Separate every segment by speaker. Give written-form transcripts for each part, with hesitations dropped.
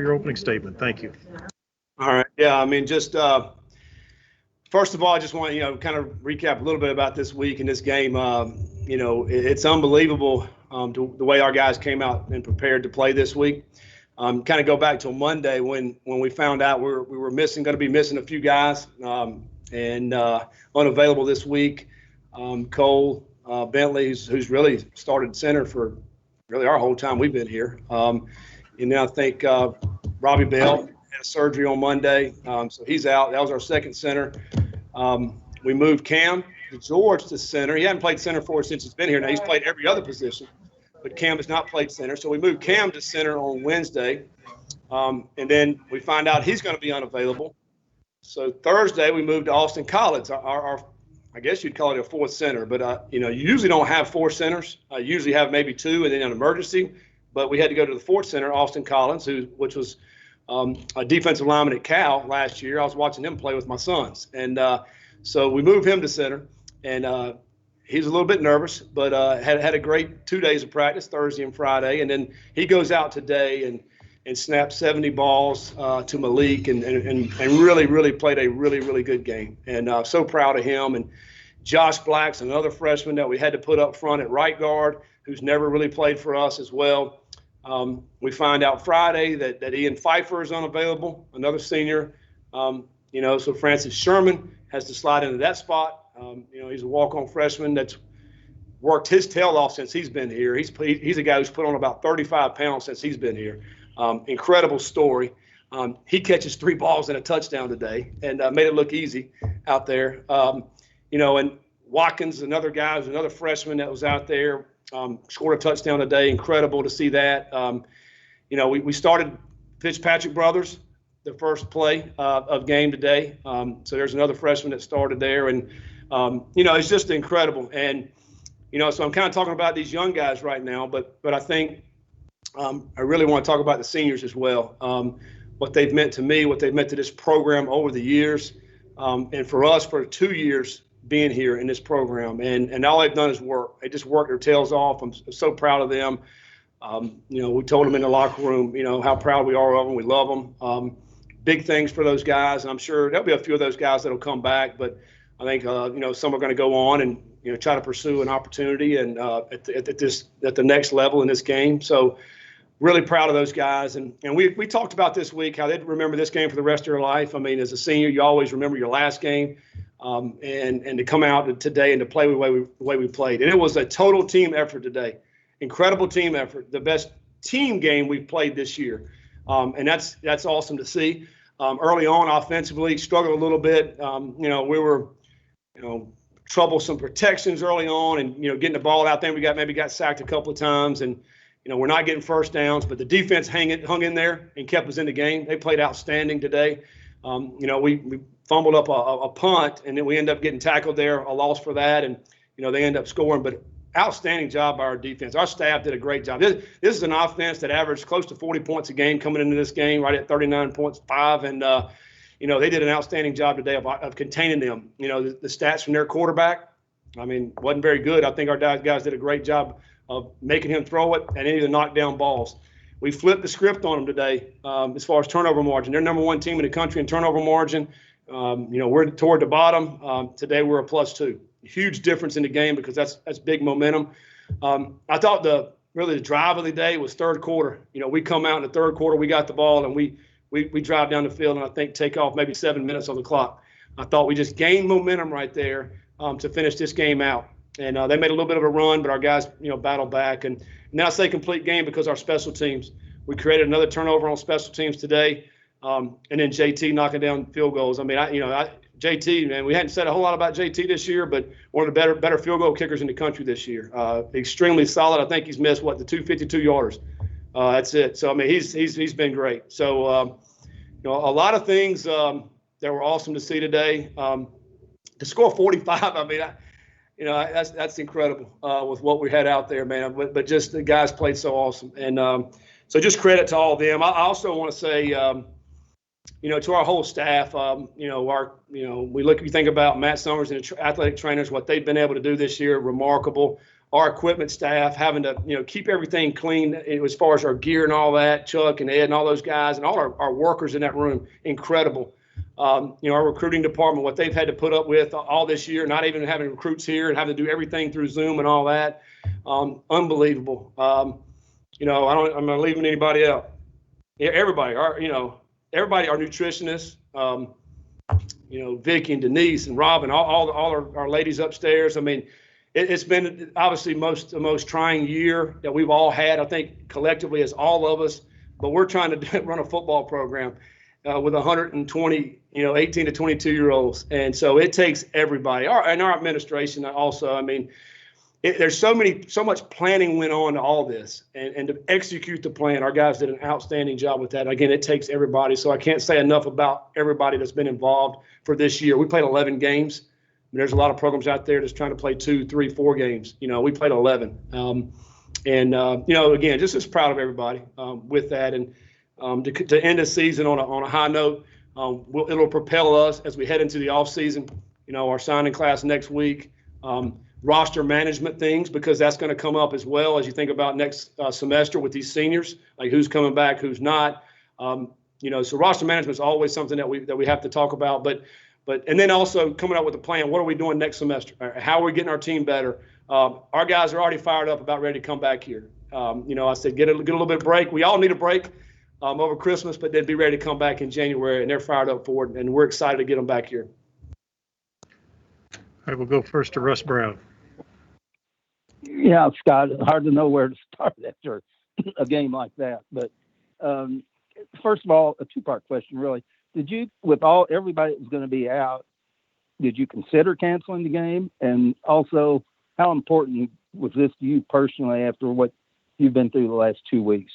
Speaker 1: your opening statement. Thank you.
Speaker 2: All right. Yeah, I mean, just first of all, I just want to, kind of recap a little bit about this week and this game. It's unbelievable the way our guys came out and prepared to play this week. Kind of go back to Monday when we found out we were going to be missing a few guys and unavailable this week. Cole Bentley, who's really started center for really our whole time we've been here. And then I think Robbie Bell had surgery on Monday, so he's out. That was our second center. We moved Cam George to center. He hadn't played center for us since he's been here. Now he's played every other position, but Cam has not played center. So we moved Cam to center on Wednesday, and then we find out he's going to be unavailable. So Thursday we moved to Austin Collins, our I guess you'd call it a fourth center, but you usually don't have four centers. You usually have maybe two, and then an emergency. But we had to go to the fourth center, Austin Collins, which was a defensive lineman at Cal last year. I was watching him play with my sons, and so we moved him to center. And he was a little bit nervous, but had a great 2 days of practice, Thursday and Friday. And then he goes out today and snapped 70 balls to Malik and really played a really good game. And so proud of him. And Josh Black's another freshman that we had to put up front at right guard, who's never really played for us as well. We find out Friday that Ian Pfeiffer is unavailable, another senior. So Francis Sherman has to slide into that spot. He's a walk-on freshman that's worked his tail off since he's been here. He's a guy who's put on about 35 pounds since he's been here. Incredible story. He catches 3 balls and a touchdown today and made it look easy out there. And Watkins, another guy, who's another freshman that was out there, scored a touchdown today. Incredible to see that. We started Fitzpatrick brothers the first play of game today. So there's another freshman that started there. And, it's just incredible. And, so I'm kind of talking about these young guys right now, but I think I really want to talk about the seniors as well, what they've meant to me, what they've meant to this program over the years, and for us for 2 years being here in this program. And all they've done is work. They just work their tails off. I'm so proud of them. We told them in the locker room, how proud we are of them. We love them. Big things for those guys. And I'm sure there'll be a few of those guys that'll come back, but I think, some are going to go on and, try to pursue an opportunity and at the next level in this game. So really proud of those guys. And we talked about this week, how they'd remember this game for the rest of their life. I mean, as a senior, you always remember your last game and to come out today and to play the way we played. And it was a total team effort today. Incredible team effort. The best team game we've played this year. And that's awesome to see. Early on, offensively, struggled a little bit. We were, troublesome protections early on, and getting the ball out there. We maybe got sacked a couple of times, and we're not getting first downs. But the defense hung in there and kept us in the game. They played outstanding today. We fumbled up a punt, and then we end up getting tackled there, a loss for that, and they end up scoring. But outstanding job by our defense. Our staff did a great job. This is an offense that averaged close to 40 points a game coming into this game, right at 39.5. And, they did an outstanding job today of containing them. The stats from their quarterback, wasn't very good. I think our guys did a great job of making him throw it and any of the knockdown balls. We flipped the script on them today as far as turnover margin. They're number 1 team in the country in turnover margin. We're toward the bottom. Today we're a +2. Huge difference in the game because that's big momentum. I thought the drive of the day was third quarter. We come out in the third quarter, we got the ball, and we drive down the field and I think take off maybe 7 minutes on the clock. I thought we just gained momentum right there to finish this game out. And they made a little bit of a run, but our guys, battled back. And now I say complete game because our special teams. We created another turnover on special teams today, and then JT knocking down field goals. JT, man, we hadn't said a whole lot about JT this year, but one of the better field goal kickers in the country this year. Extremely solid. I think he's missed the 252 yarders. That's it. So he's been great. So a lot of things that were awesome to see today. To score 45, that's incredible with what we had out there, man. But just the guys played so awesome, and so just credit to all of them. I also want to say. To our whole staff, we think about Matt Summers and the athletic trainers, what they've been able to do this year, remarkable. our equipment staff, having to, keep everything clean as far as our gear and all that, Chuck and Ed and all those guys and all our workers in that room, incredible. Our recruiting department, what they've had to put up with all this year, not even having recruits here and having to do everything through Zoom and all that, unbelievable. I'm not leaving anybody out. Everybody, our nutritionists, Vicky and Denise and Robin, all our ladies upstairs. I mean, it's been obviously the most trying year that we've all had, I think, collectively as all of us. But we're trying to run a football program with 120, 18 to 22-year-olds. And so it takes everybody. Our administration also, I mean, there's so much planning went on to all this. And to execute the plan, our guys did an outstanding job with that. Again, it takes everybody. So I can't say enough about everybody that's been involved for this year. We played 11 games. There's a lot of programs out there that's trying to play 2, 3, 4 games. We played 11. Again, just as proud of everybody with that. And to end the season on a high note, it'll propel us as we head into the offseason, our signing class next week, roster management things, because that's going to come up as well as you think about next semester with these seniors, like who's coming back, who's not. So roster management is always something that we have to talk about. And then also coming up with a plan. What are we doing next semester? How are we getting our team better? Our guys are already fired up about ready to come back here. I said, get a little bit of break. We all need a break over Christmas, but they'd be ready to come back in January, and they're fired up for it, and we're excited to get them back here.
Speaker 1: All right, we'll go first to Russ Brown.
Speaker 3: Yeah, Scott, hard to know where to start after a game like that. But first of all, a two-part question, really. Did you, with everybody that was going to be out, did you consider canceling the game? And also, how important was this to you personally after what you've been through the last 2 weeks?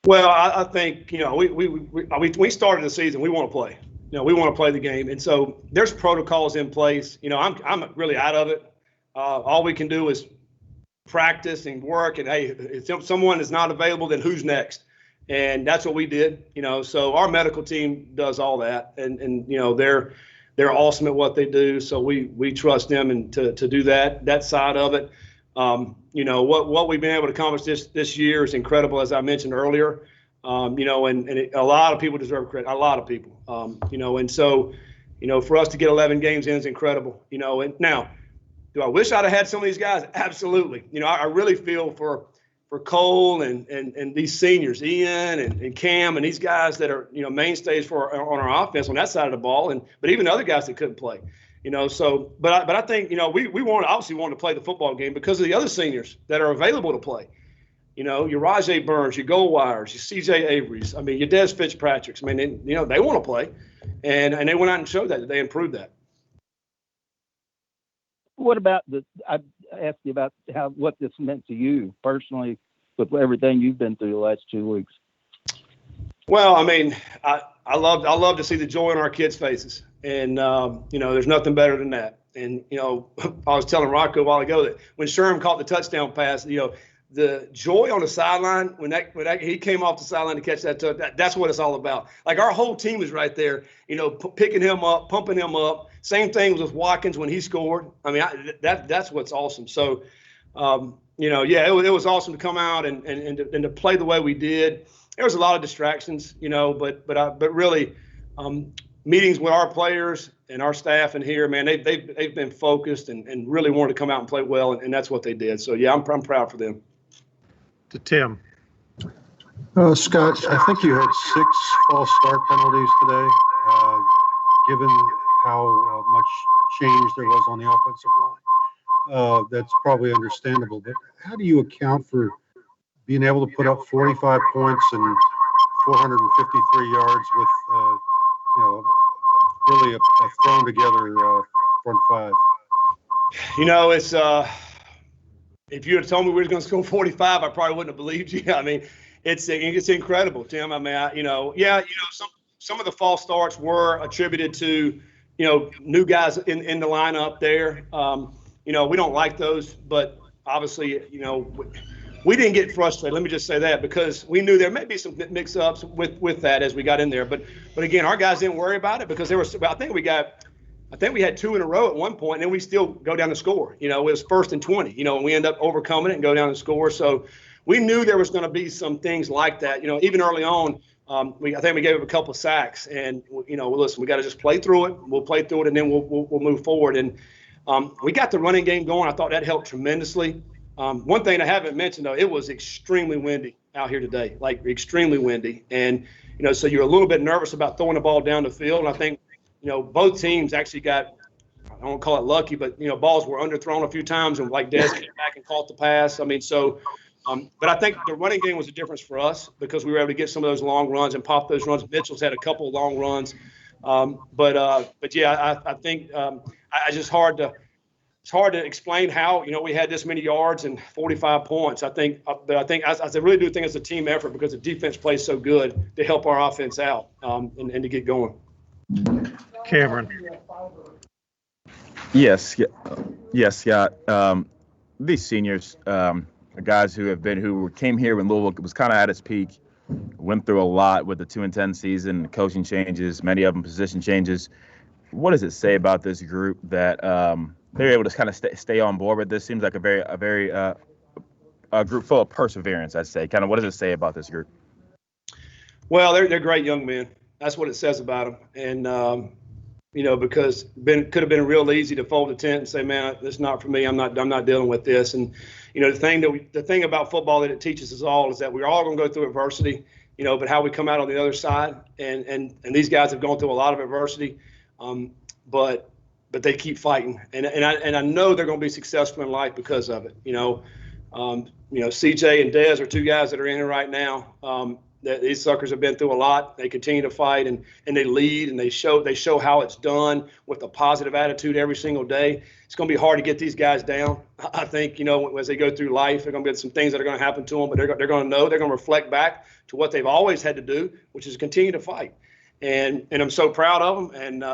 Speaker 2: Well, I think, we started the season. We want to play. We want to play the game. And so there's protocols in place. I'm really out of it. All we can do is practice and work. And, hey, if someone is not available, then who's next? And that's what we did. So our medical team does all that. And they're awesome at what they do. So we trust them and to do that side of it. What we've been able to accomplish this year is incredible, as I mentioned earlier. And a lot of people deserve credit. A lot of people. And so, for us to get 11 games in is incredible. And now, do I wish I'd have had some of these guys? Absolutely. I really feel for Cole and these seniors, Ian and Cam and these guys that are mainstays on our offense on that side of the ball, but even other guys that couldn't play. But I think we obviously want to play the football game because of the other seniors that are available to play. Your Rajay Burns, your Goldwires, your CJ Avery's. I mean, your Des Fitzpatrick's. I mean, they want to play, and they went out and showed that they improved that.
Speaker 3: What about I asked you about what this meant to you personally with everything you've been through the last 2 weeks.
Speaker 2: Well, I mean, I love to see the joy on our kids' faces, and there's nothing better than that. And I was telling Rocco a while ago that when Sherm caught the touchdown pass, the joy on the sideline when he came off the sideline to catch that touchdown, that's what it's all about. Like our whole team was right there, picking him up, pumping him up. Same thing with Watkins when he scored. I mean, that's what's awesome. So, it was awesome to come out and to play the way we did. There was a lot of distractions, but really, meetings with our players and our staff in here, man, they've been focused and really wanted to come out and play well, and that's what they did. So yeah, I'm proud for them.
Speaker 1: To Tim.
Speaker 4: Scott, I think you had 6 false start penalties today. Given how much change there was on the offensive line, that's probably understandable. But how do you account for being able to put up 45 points and 453 yards with, really a thrown together front five?
Speaker 2: It's if you had told me we were going to score 45, I probably wouldn't have believed you. I mean, it's incredible, Tim. I mean, some of the false starts were attributed to new guys in the lineup there. We don't like those, but obviously, we didn't get frustrated. Let me just say that, because we knew there may be some mix-ups with that as we got in there. But again, our guys didn't worry about it because I think we got I think we had 2 in a row at one point, and then we still go down the score. It was 1st and 20, and we end up overcoming it and go down the score. So we knew there was going to be some things like that. Even early on, I think we gave up a couple of sacks, and listen, we got to just play through it. We'll play through it, and then we'll move forward. And we got the running game going. I thought that helped tremendously. One thing I haven't mentioned, though, it was extremely windy out here today, like extremely windy. And, so you're a little bit nervous about throwing the ball down the field. And I think, both teams actually got, I don't call it lucky, but, balls were underthrown a few times and like Deez came back and caught the pass. I mean, so, but I think the running game was a difference for us because we were able to get some of those long runs and pop those runs. Mitchell's had a couple of long runs. But yeah, I think it's hard to explain how, we had this many yards and 45 points. I really do think it's a team effort because the defense plays so good to help our offense out and to get going.
Speaker 1: Cameron.
Speaker 5: Yes, Scott. These seniors, guys who came here when Louisville was kind of at its peak, went through a lot with the 2-10 season, coaching changes, many of them position changes. What does it say about this group that they're able to kind of stay on board with this? Seems like a very group full of perseverance, I'd say. Kind of what does it say about this group?
Speaker 2: Well, they're great young men. That's what it says about them. And because could have been real easy to fold the tent and say, man, this is not for me. I'm not dealing with this. And the thing about football that it teaches us all is that we're all going to go through adversity. But how we come out on the other side. And these guys have gone through a lot of adversity. But they keep fighting, and I know they're going to be successful in life because of it. CJ and Deez are 2 guys that are in it right now. These suckers have been through a lot. They continue to fight and they lead and they show how it's done with a positive attitude every single day. It's going to be hard to get these guys down. I think as they go through life, there are going to be some things that are going to happen to them, but they're going to know, they're going to reflect back to what they've always had to do, which is continue to fight. And I'm so proud of them, and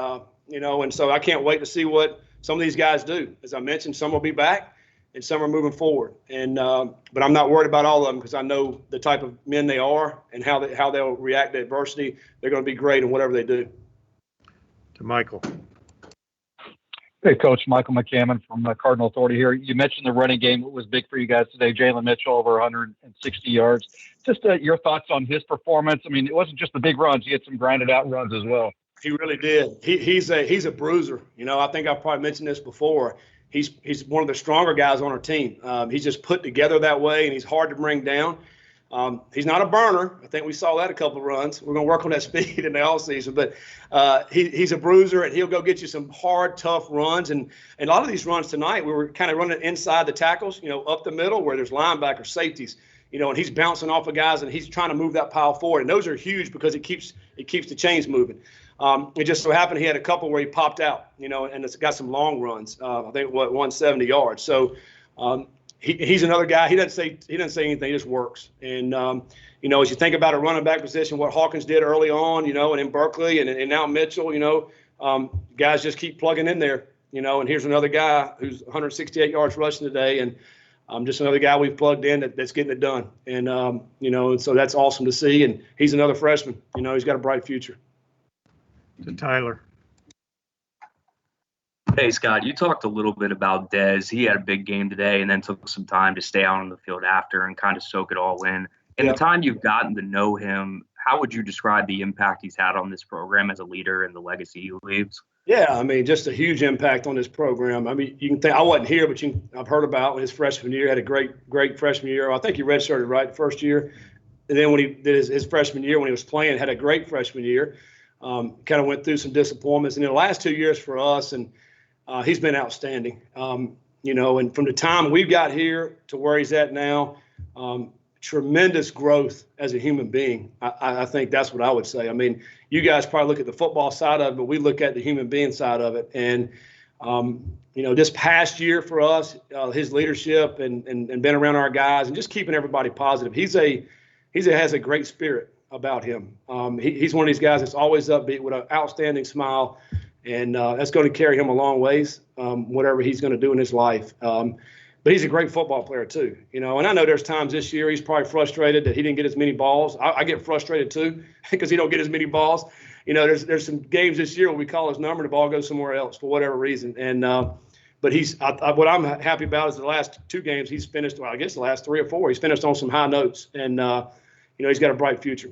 Speaker 2: and so I can't wait to see what some of these guys do. As I mentioned, some will be back, and some are moving forward. And but I'm not worried about all of them because I know the type of men they are and how they'll react to adversity. They're going to be great in whatever they do.
Speaker 1: To Michael.
Speaker 6: Hey, Coach, Michael McCammon from Cardinal Authority here. You mentioned the running game was big for you guys today. Jalen Mitchell over 160 yards. Just your thoughts on his performance. I mean, it wasn't just the big runs; he had some grinded out runs as well.
Speaker 2: He really did. He's a bruiser. I think I've probably mentioned this before. He's one of the stronger guys on our team. He's just put together that way, and he's hard to bring down. He's not a burner. I think we saw that a couple of runs. We're going to work on that speed in the offseason. But he's a bruiser, and he'll go get you some hard, tough runs. And a lot of these runs tonight, we were kind of running inside the tackles, up the middle where there's linebackers, safeties, and he's bouncing off of guys, and he's trying to move that pile forward. And those are huge because it keeps the chains moving. It just so happened he had a couple where he popped out, and it's got some long runs. I think 170 yards. So he's another guy. He doesn't say anything. He just works. And as you think about a running back position, what Hawkins did early on, and in Berkeley and now Mitchell, guys just keep plugging in there, And here's another guy who's 168 yards rushing today, and just another guy we've plugged in that's getting it done. And and so that's awesome to see. And he's another freshman. He's got a bright future.
Speaker 1: To Tyler.
Speaker 7: Hey, Scott, you talked a little bit about Deez. He had a big game today and then took some time to stay out on the field after and kind of soak it all in. In the time you've gotten to know him, how would you describe the impact he's had on this program as a leader and the legacy he leaves? Yeah,
Speaker 2: I mean, just a huge impact on this program. I mean, you can think I wasn't here, but I've heard about his freshman year. Had a great freshman year. I think he redshirted right the first year. And then when he did his freshman year, when he was playing, had a great freshman year. Kind of went through some disappointments. And in the last 2 years for us, and he's been outstanding. And from the time we got here to where he's at now, tremendous growth as a human being. I think that's what I would say. I mean, you guys probably look at the football side of it, but we look at the human being side of it. And, this past year for us, his leadership and being around our guys and just keeping everybody positive. He has a great spirit about him. He's one of these guys that's always upbeat with an outstanding smile, and that's going to carry him a long ways, whatever he's going to do in his life. But he's a great football player too, you know. And I know there's times this year he's probably frustrated that he didn't get as many balls. I get frustrated too because he don't get as many balls. You know, there's some games this year where we call his number and the ball goes somewhere else for whatever reason. And but what I'm happy about is the last 2 games he's finished. Well, I guess the last 3 or 4 he's finished on some high notes, and you know, he's got a bright future.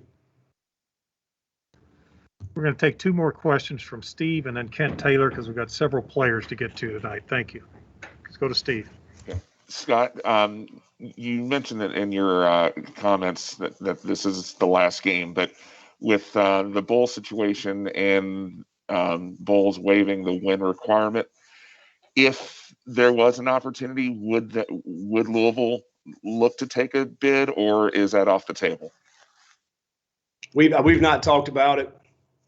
Speaker 1: We're going to take 2 more questions from Steve and then Kent Taylor because we've got several players to get to tonight. Thank you. Let's go to Steve.
Speaker 8: Scott, you mentioned it in your comments that this is the last game, but with the bowl situation and bowls waiving the win requirement, if there was an opportunity, would Louisville look to take a bid, or is that off the table?
Speaker 2: We've not talked about it,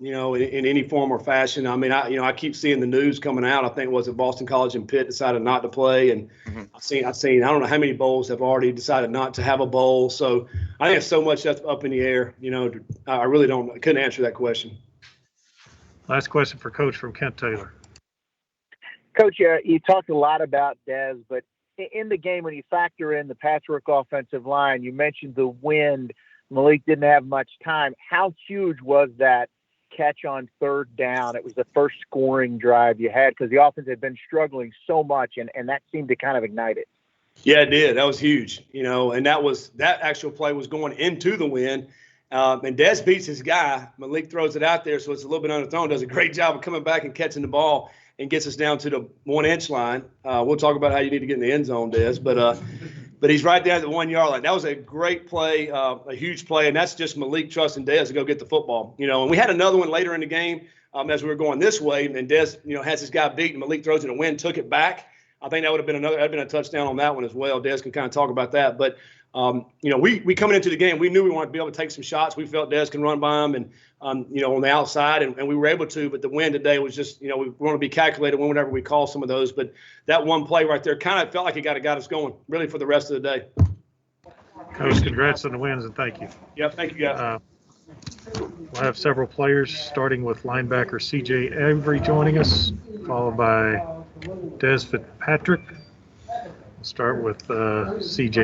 Speaker 2: you know, in any form or fashion. I mean, I keep seeing the news coming out. I think it was at Boston College and Pitt decided not to play, and I've seen I don't know how many bowls have already decided not to have a bowl. So I think it's so much that's up in the air. You know, I really couldn't answer that question.
Speaker 1: Last question for Coach from Kent Taylor.
Speaker 9: Coach, you talked a lot about Deez, but in the game, when you factor in the patchwork offensive line, you mentioned the wind. Malik didn't have much time. How huge was that catch on 3rd down? It was the first scoring drive you had because the offense had been struggling so much, and that seemed to kind of ignite it.
Speaker 2: Yeah, it did. That was huge, you know, and that actual play was going into the wind. And Deez beats his guy. Malik throws it out there, so it's a little bit underthrown. Does a great job of coming back and catching the ball and gets us down to the 1-inch line. We'll talk about how you need to get in the end zone, Deez, but he's right there at the 1-yard line. That was a great play, a huge play, and that's just Malik trusting Deez to go get the football. You know, and we had another one later in the game as we were going this way, and Deez, you know, has his guy beat, and Malik throws it in the wind, took it back. I think that would have been a touchdown on that one as well. Deez can kind of talk about that, but you know, we coming into the game, we knew we wanted to be able to take some shots. We felt Deez can run by him and, you know, on the outside, and we were able to. But the win today was just, you know, we want to be calculated whenever we call some of those. But that one play right there kind of felt like it got us going really for the rest of the day.
Speaker 1: Coach, congrats on the wins and thank you.
Speaker 2: Yep, thank you, guys.
Speaker 1: We'll have several players, starting with linebacker C.J. Avery joining us, followed by Des Fitzpatrick. We'll start with C.J.